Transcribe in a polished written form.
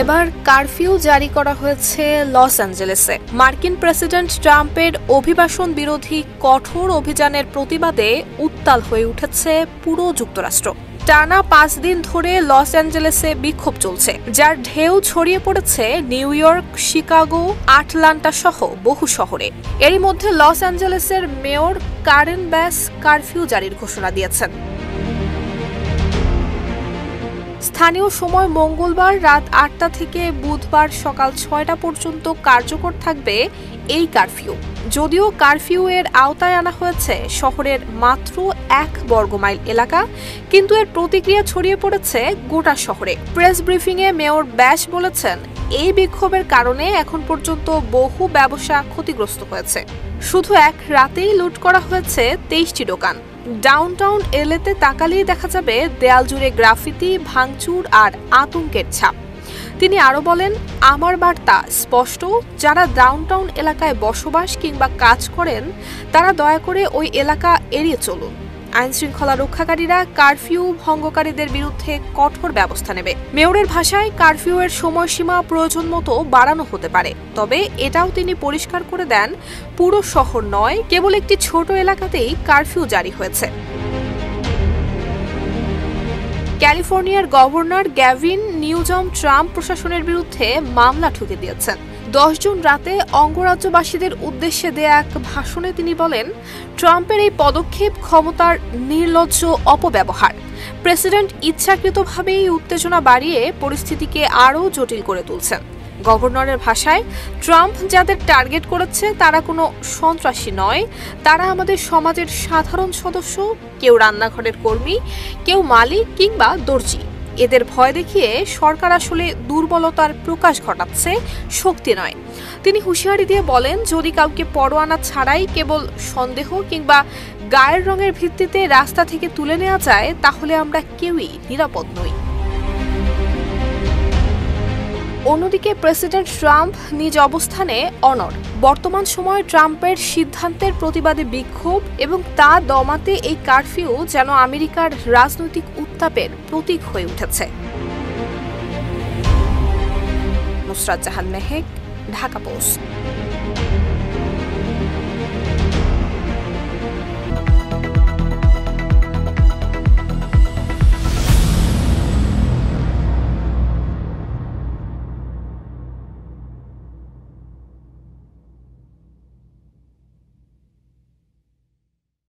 এবার কারফিউ জারি করা হয়েছে লস অ্যাঞ্জেলেসে। মার্কিন প্রেসিডেন্ট ট্রাম্পের অভিবাসন বিরোধী কঠোর অভিযানের প্রতিবাদে উত্তাল হয়ে উঠেছে পুরো যুক্তরাষ্ট্র। টানা 5 দিন ধরে লস অ্যাঞ্জেলেসে বিক্ষোভ চলছে, যার ঢেউ ছড়িয়ে পড়েছে নিউ ইয়র্ক, শিকাগো, আটলান্টা সহ বহু শহরে। এরই মধ্যে লস অ্যাঞ্জেলেসের মেয়র কারেন বাস কারফিউ জারির ঘোষণা দিয়েছেন। স্থানীয় সময় মঙ্গলবার রাত 8টা থেকে বুধবার সকাল 6টা পর্যন্ত কার্যকর থাকবে এই কারফিউ। যদিও কারফিউ এর আওতায় আনা হয়েছে শহরের মাত্র 1 বর্গমাইল এলাকা, কিন্তু এর প্রতিক্রিয়া ছড়িয়ে পড়েছে গোটা শহরে। প্রেস ব্রিফিংয়ে মেয়র ব্যাশ বলেছেন, এই বিক্ষোভের কারণে এখন পর্যন্ত বহু ব্যবসা ক্ষতিগ্রস্ত হয়েছে। শুধু এক রাতেই লুট করা হয়েছে 23টি দোকান। ডাউনটাউন এলেতে তাকালেই দেখা যাবে দেয়াল জুড়ে গ্রাফিতি, ভাঙচুর আর আতঙ্কের ছাপ। তিনি আরো বলেন, আমার বার্তা স্পষ্ট, যারা ডাউনটাউন এলাকায় বসবাস কিংবা কাজ করেন তারা দয়া করে ওই এলাকা এড়িয়ে চলুন। আইনশৃঙ্খলা রক্ষাকারীরা কারফিউ ভঙ্গকারীদের বিরুদ্ধে কঠোর ব্যবস্থা নেবে। মেয়রের ভাষায়, কারফিউ এর সময়সীমা প্রয়োজন মতো বাড়ানো হতে পারে, তবে এটাও তিনি পরিষ্কার করে দেন পুরো শহর নয়, কেবল একটি ছোট এলাকাতেই কারফিউ জারি হয়েছে। ক্যালিফোর্নিয়ার গভর্নর গ্যাভিন নিউজম ট্রাম্প প্রশাসনের বিরুদ্ধে মামলা ঠুকে দিয়েছেন। 10 জুন রাতে অঙ্গরাজ্যবাসীদের উদ্দেশ্যে দেয়া এক ভাষণে তিনি বলেন, ট্রাম্পের এই পদক্ষেপ ক্ষমতার নির্লজ্জ অপব্যবহার। প্রেসিডেন্ট ইচ্ছাকৃতভাবেই উত্তেজনা বাড়িয়ে পরিস্থিতিকে আরও জটিল করে তুলছেন। গভর্নরের ভাষায়, ট্রাম্প যাদের টার্গেট করেছে তারা কোনো সন্ত্রাসী নয়, তারা আমাদের সমাজের সাধারণ সদস্য, কেউ রান্নাঘরের কর্মী, কেউ মালিক কিংবা দর্জি। এদের ভয় দেখিয়ে সরকার আসলে দুর্বলতার প্রকাশ ঘটাচ্ছে, শক্তি নয়। তিনি হুঁশিয়ারি দিয়ে বলেন, যদি কাউকে পরোয়ানা ছাড়াই কেবল সন্দেহ কিংবা গায়ের রঙের ভিত্তিতে রাস্তা থেকে তুলে নেওয়া যায়, তাহলে আমরা কেউই নিরাপদ নই। অন্যদিকে প্রেসিডেন্ট ট্রাম্প নিজ অবস্থানে অনড়। বর্তমান সময়ে ট্রাম্পের সিদ্ধান্তের প্রতিবাদে বিক্ষোভ এবং তা দমাতে এই কারফিউ যেন আমেরিকার রাজনৈতিক উত্তাপের প্রতীক হয়ে উঠেছে। নুসরাত জাহান মেহেক, ঢাকা পোস্ট।